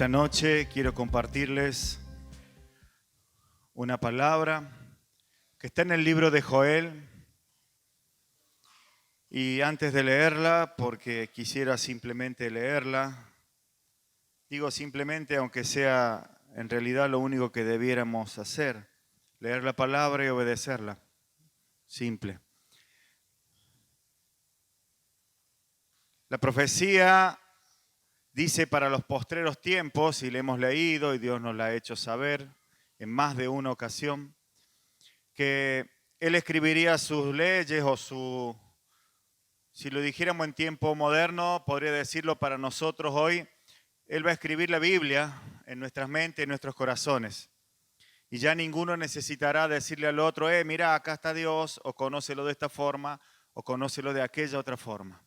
Esta noche quiero compartirles una palabra que está en el libro de Joel. Y antes de leerla, porque quisiera simplemente leerla, digo simplemente, aunque sea en realidad lo único que debiéramos hacer, leer la palabra y obedecerla. Simple. La profecía dice para los postreros tiempos, y le hemos leído y Dios nos la ha hecho saber en más de una ocasión, que Él escribiría sus leyes o si lo dijéramos en tiempo moderno, podría decirlo para nosotros hoy, Él va a escribir la Biblia en nuestras mentes, en nuestros corazones. Y ya ninguno necesitará decirle al otro, mira, acá está Dios, o conócelo de esta forma, o conócelo de aquella otra forma.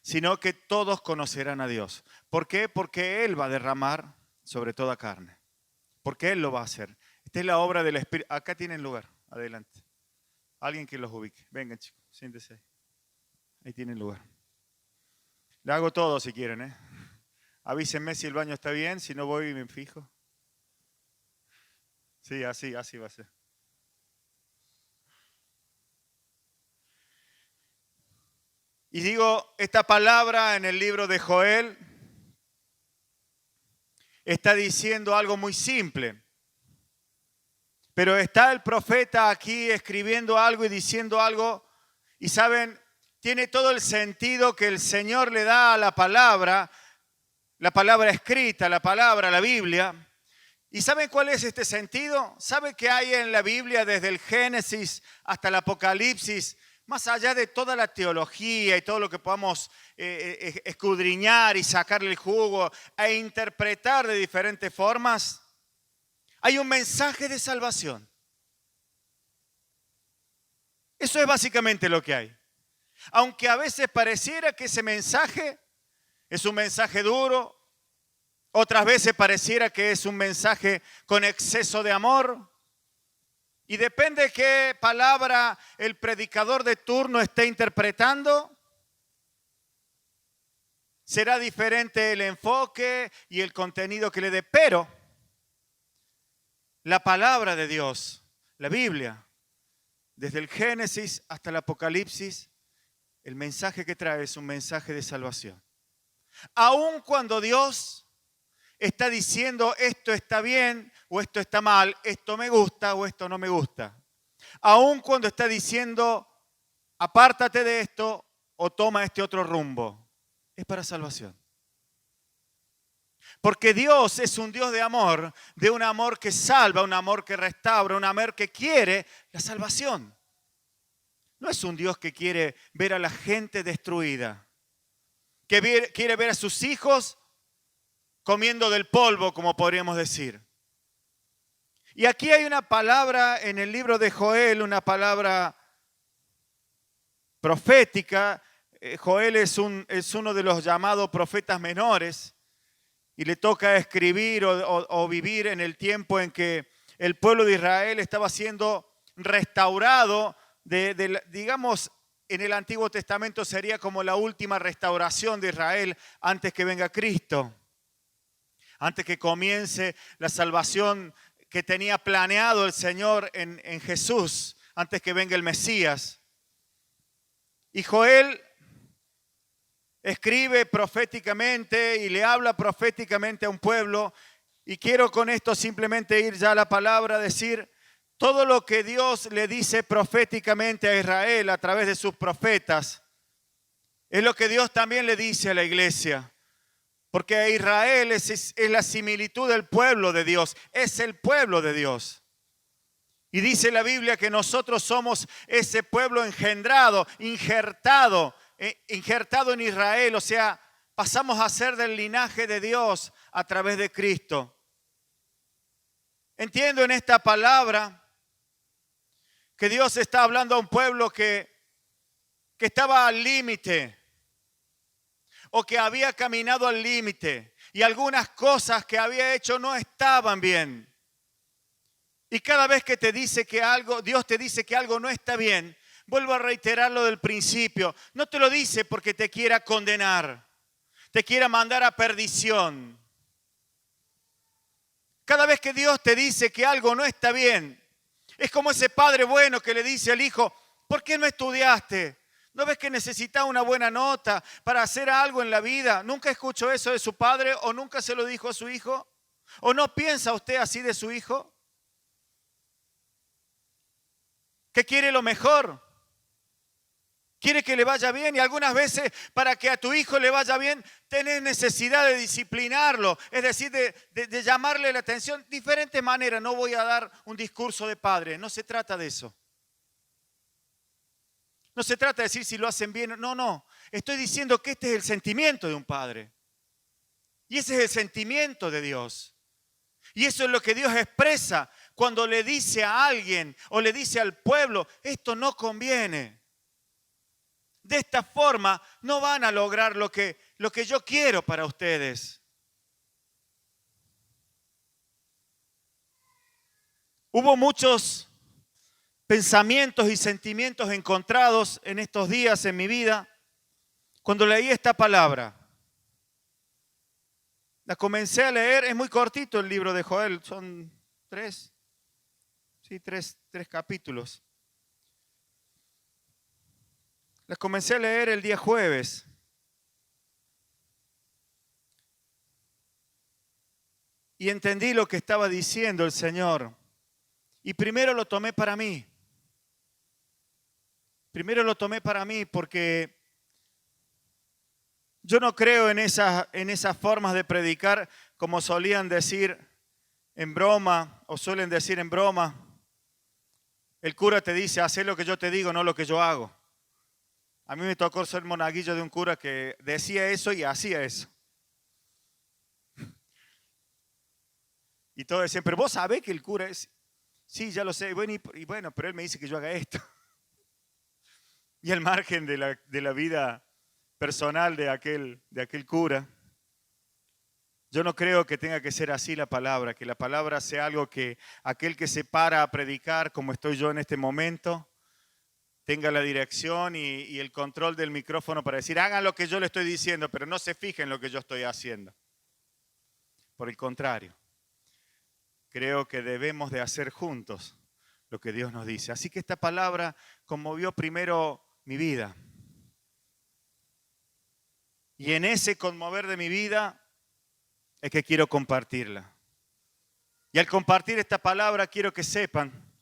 Sino que todos conocerán a Dios. ¿Por qué? Porque Él va a derramar sobre toda carne. Porque Él lo va a hacer. Esta es la obra del Espíritu. Acá tienen lugar. Adelante. Alguien que los ubique. Vengan, chicos, siéntese ahí. Ahí tienen lugar. Le hago todo si quieren, Avísenme si el baño está bien, si no voy y me fijo. Sí, así va a ser. Y digo, esta palabra en el libro de Joel está diciendo algo muy simple. Pero está el profeta aquí escribiendo algo y diciendo algo. Y saben, tiene todo el sentido que el Señor le da a la palabra escrita, la Biblia. ¿Y saben cuál es este sentido? ¿Saben qué hay en la Biblia desde el Génesis hasta el Apocalipsis? Más allá de toda la teología y todo lo que podamos escudriñar y sacarle el jugo e interpretar de diferentes formas, hay un mensaje de salvación. Eso es básicamente lo que hay. Aunque a veces pareciera que ese mensaje es un mensaje duro, otras veces pareciera que es un mensaje con exceso de amor. Y depende de qué palabra el predicador de turno esté interpretando, será diferente el enfoque y el contenido que le dé. Pero la palabra de Dios, la Biblia, desde el Génesis hasta el Apocalipsis, el mensaje que trae es un mensaje de salvación. Aun cuando Dios está diciendo esto está bien o esto está mal, esto me gusta o esto no me gusta. Aun cuando está diciendo apártate de esto o toma este otro rumbo, es para salvación. Porque Dios es un Dios de un amor que salva, un amor que restaura, un amor que quiere la salvación. No es un Dios que quiere ver a la gente destruida, que quiere ver a sus hijos comiendo del polvo, como podríamos decir. Y aquí hay una palabra en el libro de Joel, una palabra profética. Joel es uno de los llamados profetas menores y le toca escribir o vivir en el tiempo en que el pueblo de Israel estaba siendo restaurado, digamos, en el Antiguo Testamento sería como la última restauración de Israel antes que venga Cristo. Antes que comience la salvación que tenía planeado el Señor en Jesús, antes que venga el Mesías. Y Joel escribe proféticamente y le habla proféticamente a un pueblo. Y quiero con esto simplemente ir ya a la palabra, decir todo lo que Dios le dice proféticamente a Israel a través de sus profetas, es lo que Dios también le dice a la iglesia. Porque Israel es la similitud del pueblo de Dios, es el pueblo de Dios. Y dice la Biblia que nosotros somos ese pueblo injertado en Israel, o sea, pasamos a ser del linaje de Dios a través de Cristo. Entiendo en esta palabra que Dios está hablando a un pueblo que estaba al límite, o que había caminado al límite y algunas cosas que había hecho no estaban bien. Y cada vez que Dios te dice que algo no está bien, vuelvo a reiterarlo del principio, no te lo dice porque te quiera condenar, te quiera mandar a perdición. Cada vez que Dios te dice que algo no está bien, es como ese padre bueno que le dice al hijo, ¿por qué no estudiaste? ¿No ves que necesitas una buena nota para hacer algo en la vida? ¿Nunca escuchó eso de su padre o nunca se lo dijo a su hijo? ¿O no piensa usted así de su hijo? ¿Que quiere lo mejor? Quiere que le vaya bien y algunas veces para que a tu hijo le vaya bien tenés necesidad de disciplinarlo, es decir, de llamarle la atención de diferentes maneras. No voy a dar un discurso de padre, no se trata de eso. No se trata de decir si lo hacen bien, no. Estoy diciendo que este es el sentimiento de un padre. Y ese es el sentimiento de Dios. Y eso es lo que Dios expresa cuando le dice a alguien o le dice al pueblo, esto no conviene. De esta forma no van a lograr lo que yo quiero para ustedes. Hubo muchos pensamientos y sentimientos encontrados en estos días en mi vida cuando leí esta palabra. La comencé a leer, es muy cortito el libro de Joel, son tres capítulos. La comencé a leer el día jueves. Y entendí lo que estaba diciendo el Señor. Y primero lo tomé para mí. Primero lo tomé para mí porque yo no creo en esas formas de predicar como solían decir en broma o suelen decir en broma. El cura te dice, haz lo que yo te digo, no lo que yo hago. A mí me tocó ser monaguillo de un cura que decía eso y hacía eso. Y todos decían, pero vos sabés que el cura es... Sí, ya lo sé. Y bueno, pero él me dice que yo haga esto. Y al margen de la vida personal de aquel cura, yo no creo que tenga que ser así la palabra, que la palabra sea algo que aquel que se para a predicar, como estoy yo en este momento, tenga la dirección y el control del micrófono para decir, hagan lo que yo le estoy diciendo, pero no se fijen en lo que yo estoy haciendo. Por el contrario, creo que debemos de hacer juntos lo que Dios nos dice. Así que esta palabra conmovió primero mi vida. Y en ese conmover de mi vida es que quiero compartirla. Y al compartir esta palabra quiero que sepan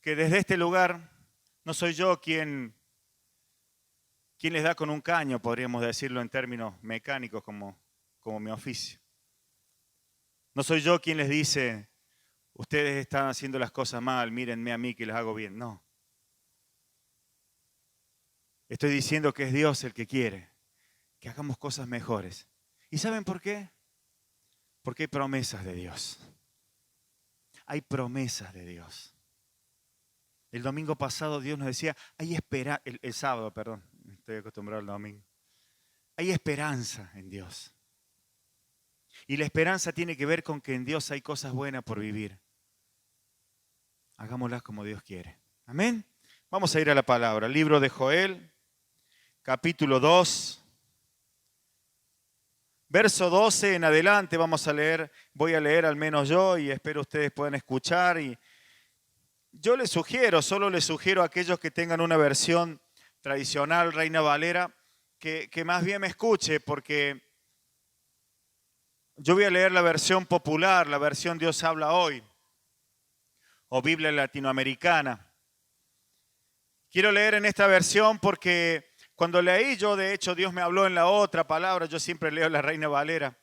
que desde este lugar no soy yo quien les da con un caño, podríamos decirlo en términos mecánicos como mi oficio. No soy yo quien les dice, ustedes están haciendo las cosas mal, mírenme a mí que las hago bien. No. Estoy diciendo que es Dios el que quiere que hagamos cosas mejores. ¿Y saben por qué? Porque hay promesas de Dios. Hay promesas de Dios. El domingo pasado Dios nos decía, hay esperanza, el sábado, perdón, estoy acostumbrado al domingo. Hay esperanza en Dios. Y la esperanza tiene que ver con que en Dios hay cosas buenas por vivir. Hagámoslas como Dios quiere. Amén. Vamos a ir a la palabra. Libro de Joel, capítulo 2. Verso 12 en adelante vamos a leer, voy a leer al menos yo y espero ustedes puedan escuchar. Y yo solo les sugiero a aquellos que tengan una versión tradicional, Reina Valera, que más bien me escuche porque yo voy a leer la versión popular, la versión Dios habla hoy, o Biblia latinoamericana. Quiero leer en esta versión porque cuando leí yo, de hecho, Dios me habló en la otra palabra, yo siempre leo la Reina Valera.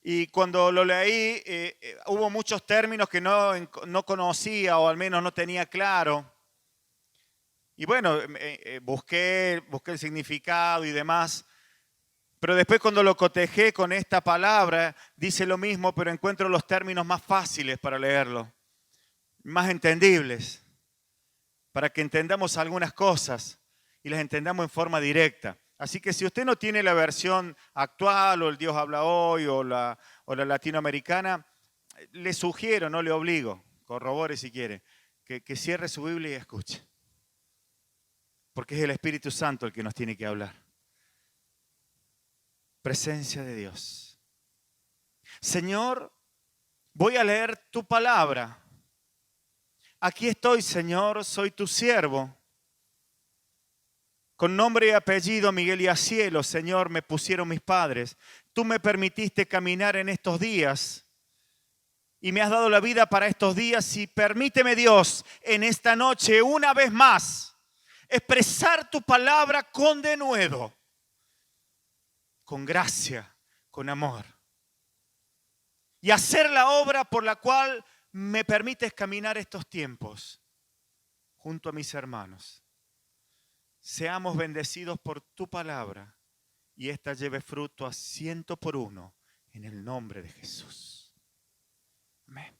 Y cuando lo leí, hubo muchos términos que no conocía o al menos no tenía claro. Y bueno, busqué el significado y demás. Pero después cuando lo cotejé con esta palabra, dice lo mismo, pero encuentro los términos más fáciles para leerlo, más entendibles, para que entendamos algunas cosas y las entendamos en forma directa. Así que si usted no tiene la versión actual o el Dios habla hoy o la latinoamericana, le sugiero, no le obligo, corrobore si quiere, que cierre su Biblia y escuche. Porque es el Espíritu Santo el que nos tiene que hablar. Presencia de Dios. Señor, Voy a leer tu palabra. Aquí estoy, Señor, soy tu siervo. Con nombre y apellido, Miguel y Acielo, Señor, me pusieron mis padres. Tú me permitiste caminar en estos días y me has dado la vida para estos días. Y permíteme, Dios, en esta noche, una vez más, expresar tu palabra con denuedo, con gracia, con amor. Y hacer la obra por la cual me permites caminar estos tiempos junto a mis hermanos. Seamos bendecidos por tu palabra y ésta lleve fruto a 100 por 1 en el nombre de Jesús. Amén.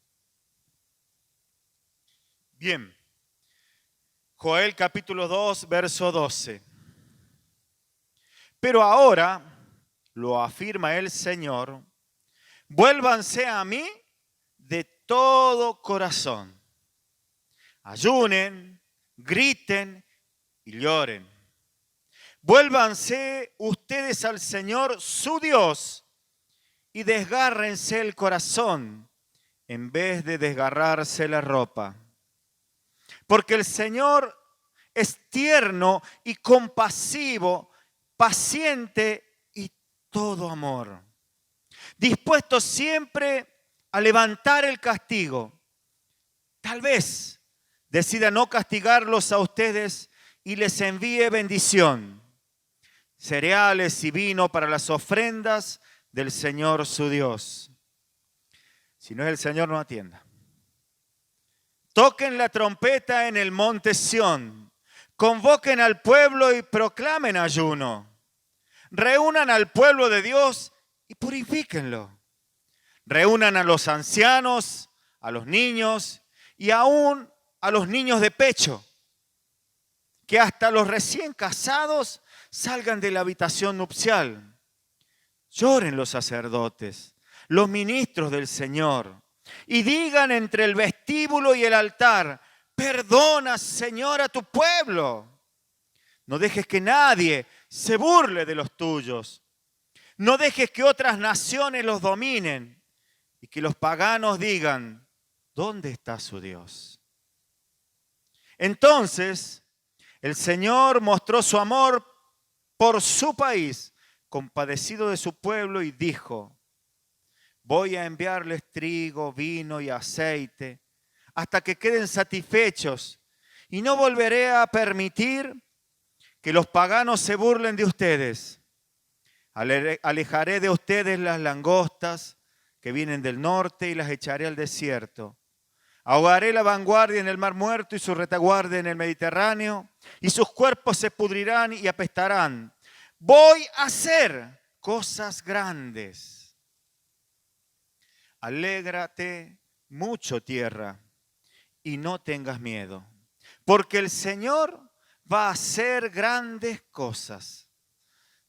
Bien, Joel capítulo 2, verso 12. Pero ahora, lo afirma el Señor, vuélvanse a mí de todo corazón. Ayunen, griten y lloren. Vuélvanse ustedes al Señor su Dios y desgárrense el corazón en vez de desgarrarse la ropa. Porque el Señor es tierno y compasivo, paciente y todo amor, dispuesto siempre a levantar el castigo. Tal vez decida no castigarlos a ustedes y les envíe bendición, cereales y vino para las ofrendas del Señor su Dios. Si no es el Señor, no atienda. Toquen la trompeta en el monte Sión, convoquen al pueblo y proclamen ayuno. Reúnan al pueblo de Dios y purifíquenlo. Reúnan a los ancianos, a los niños y aún a los niños de pecho. Que hasta los recién casados salgan de la habitación nupcial. Lloren los sacerdotes, los ministros del Señor, y digan entre el vestíbulo y el altar: perdona, Señor, a tu pueblo. No dejes que nadie se burle de los tuyos. No dejes que otras naciones los dominen y que los paganos digan: ¿dónde está su Dios? Entonces el Señor mostró su amor por su país, compadecido de su pueblo, y dijo: voy a enviarles trigo, vino y aceite hasta que queden satisfechos, y no volveré a permitir que los paganos se burlen de ustedes. Alejaré de ustedes las langostas que vienen del norte y las echaré al desierto. Ahogaré la vanguardia en el mar muerto y su retaguardia en el Mediterráneo, y sus cuerpos se pudrirán y apestarán. Voy a hacer cosas grandes. Alégrate mucho, tierra, y no tengas miedo, porque el Señor va a hacer grandes cosas.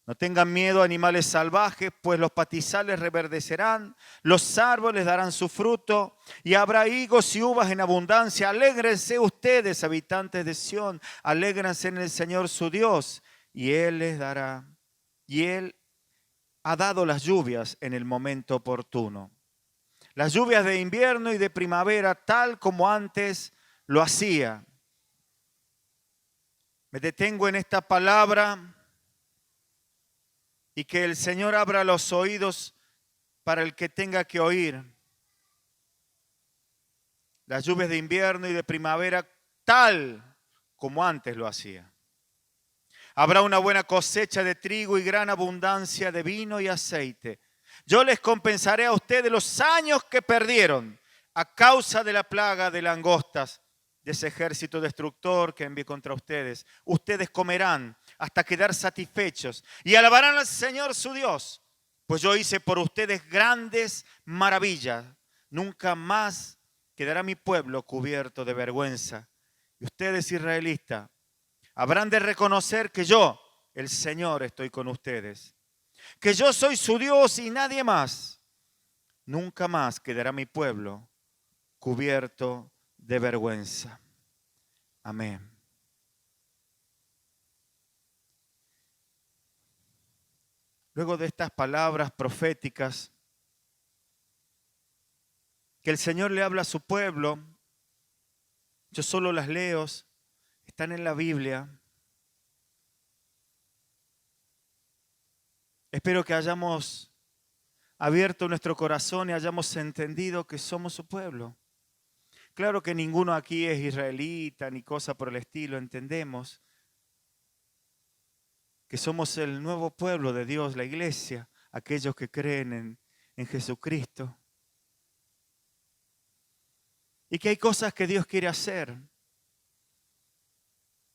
No tengan miedo, animales salvajes, pues los pastizales reverdecerán, los árboles darán su fruto, y habrá higos y uvas en abundancia. Alégrense ustedes, habitantes de Sión, alégrense en el Señor su Dios, y Él les dará. Y Él ha dado las lluvias en el momento oportuno. Las lluvias de invierno y de primavera, tal como antes lo hacía. Me detengo en esta palabra. Y que el Señor abra los oídos para el que tenga que oír. Las lluvias de invierno y de primavera, tal como antes lo hacía. Habrá una buena cosecha de trigo y gran abundancia de vino y aceite. Yo les compensaré a ustedes los años que perdieron a causa de la plaga de langostas, de ese ejército destructor que envié contra ustedes. Ustedes comerán hasta quedar satisfechos y alabarán al Señor su Dios, pues yo hice por ustedes grandes maravillas. Nunca más quedará mi pueblo cubierto de vergüenza. Y ustedes, israelitas, habrán de reconocer que yo, el Señor, estoy con ustedes, que yo soy su Dios y nadie más. Nunca más quedará mi pueblo cubierto de vergüenza. Amén. Luego de estas palabras proféticas, que el Señor le habla a su pueblo. Yo solo las leo, están en la Biblia. Espero que hayamos abierto nuestro corazón y hayamos entendido que somos su pueblo. Claro que ninguno aquí es israelita ni cosa por el estilo, entendemos que somos el nuevo pueblo de Dios, la iglesia, aquellos que creen en Jesucristo. Y que hay cosas que Dios quiere hacer.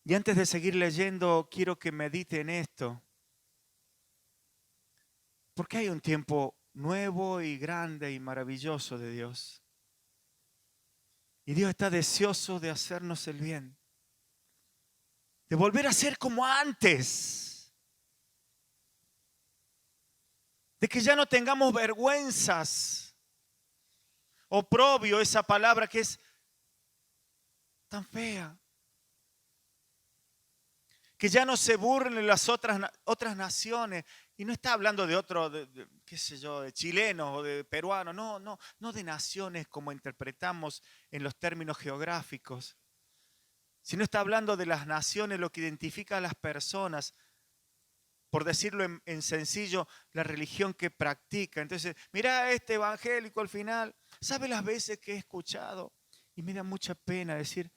Y antes de seguir leyendo, quiero que medite en esto. Porque hay un tiempo nuevo y grande y maravilloso de Dios. Y Dios está deseoso de hacernos el bien. De volver a ser como antes. De que ya no tengamos vergüenzas. Oprobio, esa palabra que es tan fea. Que ya no se burlen las otras naciones. Y no está hablando de otro, qué sé yo, de chilenos o de peruanos. No de naciones como interpretamos en los términos geográficos. Sino está hablando de las naciones, lo que identifica a las personas. Por decirlo en sencillo, la religión que practica. Entonces, mira este evangélico al final. ¿Sabe las veces que he escuchado? Y me da mucha pena decir,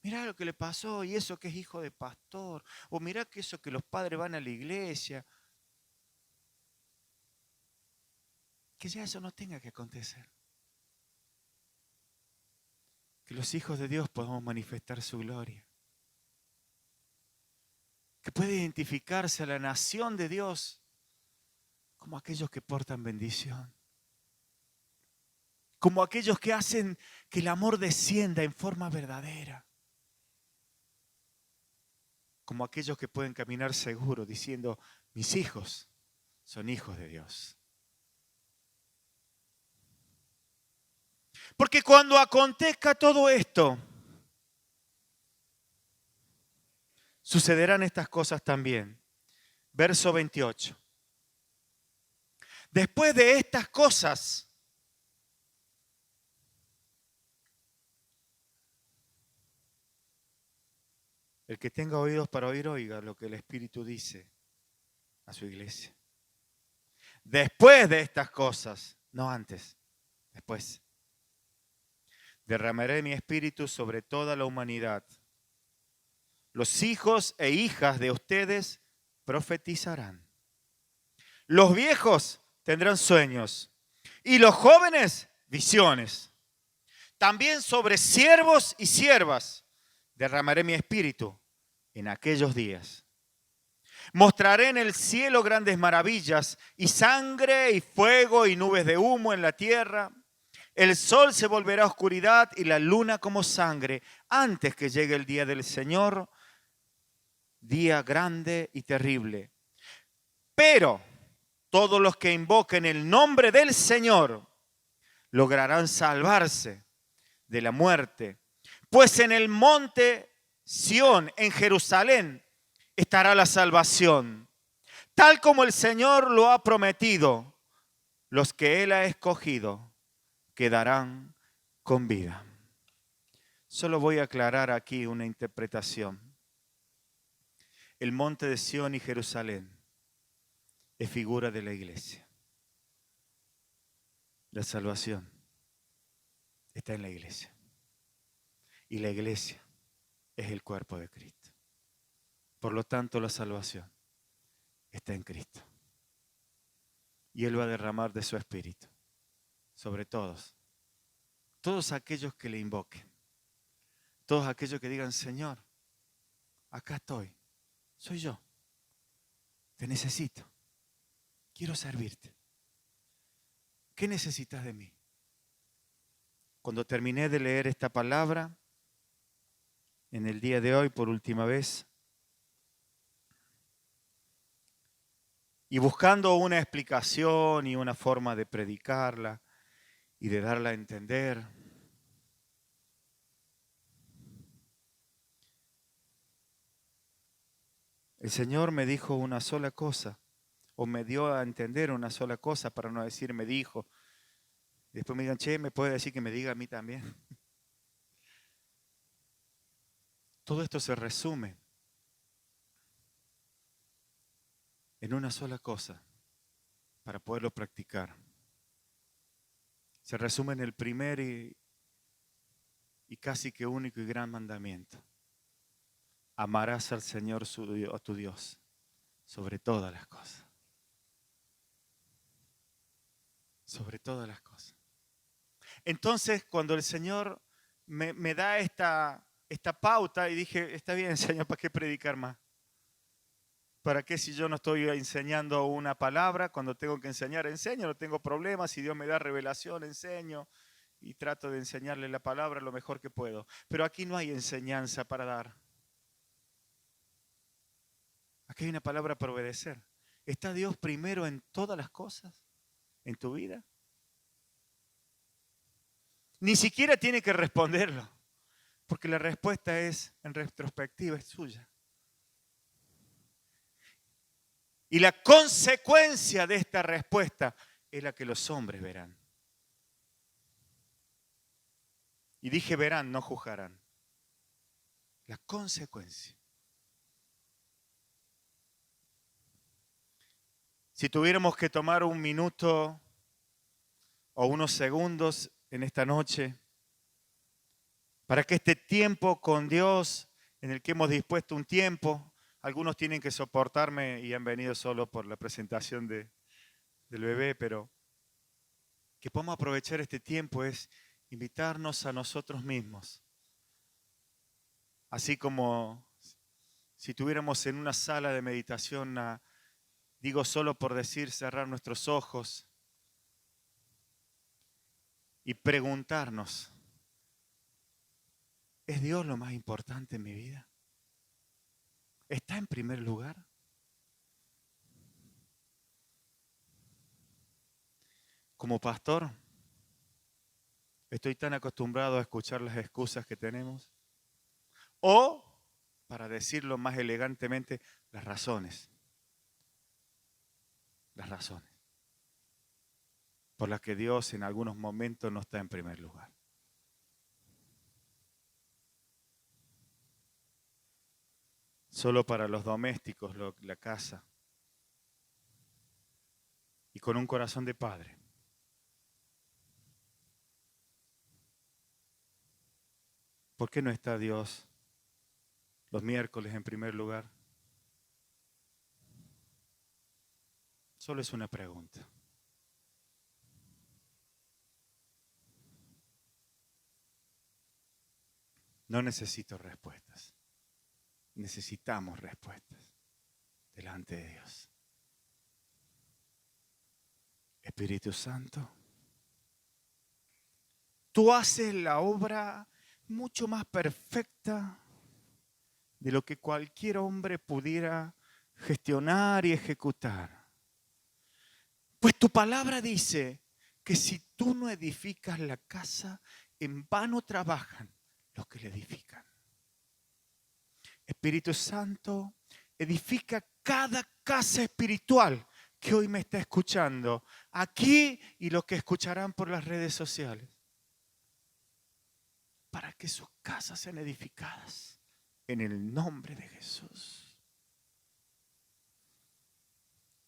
mira lo que le pasó y eso que es hijo de pastor. O mira que eso que los padres van a la iglesia. Que ya eso no tenga que acontecer. Que los hijos de Dios podamos manifestar su gloria. Que pueda identificarse a la nación de Dios como aquellos que portan bendición. Como aquellos que hacen que el amor descienda en forma verdadera. Como aquellos que pueden caminar seguros diciendo, mis hijos son hijos de Dios. Porque cuando acontezca todo esto, sucederán estas cosas también. Verso 28. Después de estas cosas, el que tenga oídos para oír, oiga lo que el Espíritu dice a su iglesia. Después de estas cosas, no antes, después, derramaré mi Espíritu sobre toda la humanidad. Los hijos e hijas de ustedes profetizarán. Los viejos tendrán sueños y los jóvenes visiones. También sobre siervos y siervas derramaré mi espíritu en aquellos días. Mostraré en el cielo grandes maravillas y sangre y fuego y nubes de humo en la tierra. El sol se volverá oscuridad y la luna como sangre antes que llegue el día del Señor, día grande y terrible. Pero todos los que invoquen el nombre del Señor lograrán salvarse de la muerte. Pues en el monte Sión, en Jerusalén, estará la salvación. Tal como el Señor lo ha prometido, los que Él ha escogido quedarán con vida. Solo voy a aclarar aquí una interpretación. El monte de Sión y Jerusalén es figura de la iglesia. La salvación está en la iglesia. Y la iglesia es el cuerpo de Cristo. Por lo tanto, la salvación está en Cristo. Y Él va a derramar de su espíritu sobre todos. Todos aquellos que le invoquen. Todos aquellos que digan, Señor, acá estoy. Soy yo. Te necesito. Quiero servirte. ¿Qué necesitas de mí? Cuando terminé de leer esta palabra, en el día de hoy por última vez, y buscando una explicación y una forma de predicarla y de darla a entender, el Señor me dijo una sola cosa, o me dio a entender una sola cosa, para no decir me dijo, Y después me digan, che, ¿me puede decir que me diga a mí también? Todo esto se resume en una sola cosa para poderlo practicar. Se resume en el primer y casi que único y gran mandamiento. Amarás al Señor a tu Dios sobre todas las cosas. Sobre todas las cosas. Entonces, cuando el Señor me da esta pauta y dije, está bien, Señor, ¿para qué predicar más? ¿Para qué si yo no estoy enseñando una palabra? Cuando tengo que enseñar, enseño, no tengo problemas. Si Dios me da revelación, enseño y trato de enseñarle la palabra lo mejor que puedo. Pero aquí no hay enseñanza para dar. Aquí hay una palabra para obedecer. ¿Está Dios primero en todas las cosas en tu vida? Ni siquiera tiene que responderlo, porque la respuesta es, en retrospectiva, es suya. Y la consecuencia de esta respuesta es la que los hombres verán. Y dije verán, no juzgarán. La consecuencia. Si tuviéramos que tomar un minuto o unos segundos en esta noche para que este tiempo con Dios, en el que hemos dispuesto un tiempo, algunos tienen que soportarme y han venido solo por la presentación del bebé, pero que podamos aprovechar este tiempo es invitarnos a nosotros mismos. Así como si tuviéramos en una sala de meditación, digo solo por decir, cerrar nuestros ojos y preguntarnos, ¿es Dios lo más importante en mi vida? ¿Está en primer lugar? Como pastor, estoy tan acostumbrado a escuchar las excusas que tenemos. O, para decirlo más elegantemente, las razones. Las razones por las que Dios en algunos momentos no está en primer lugar. Solo para los domésticos, la casa. Y con un corazón de padre. ¿Por qué no está Dios los miércoles en primer lugar? Solo es una pregunta. No necesito respuestas. Necesitamos respuestas delante de Dios. Espíritu Santo, tú haces la obra mucho más perfecta de lo que cualquier hombre pudiera gestionar y ejecutar. Pues tu palabra dice que si tú no edificas la casa, en vano trabajan los que la edifican. Espíritu Santo, edifica cada casa espiritual que hoy me está escuchando, aquí y los que escucharán por las redes sociales, para que sus casas sean edificadas en el nombre de Jesús.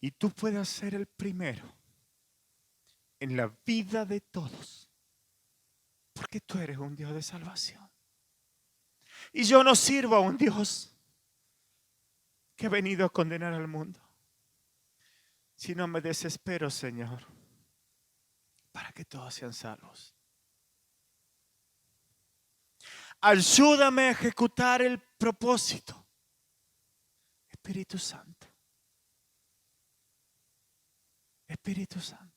Y tú puedas ser el primero en la vida de todos, porque tú eres un Dios de salvación. Y yo no sirvo a un Dios que ha venido a condenar al mundo, sino me desespero, Señor, para que todos sean salvos. Ayúdame a ejecutar el propósito. Espíritu Santo. Espíritu Santo.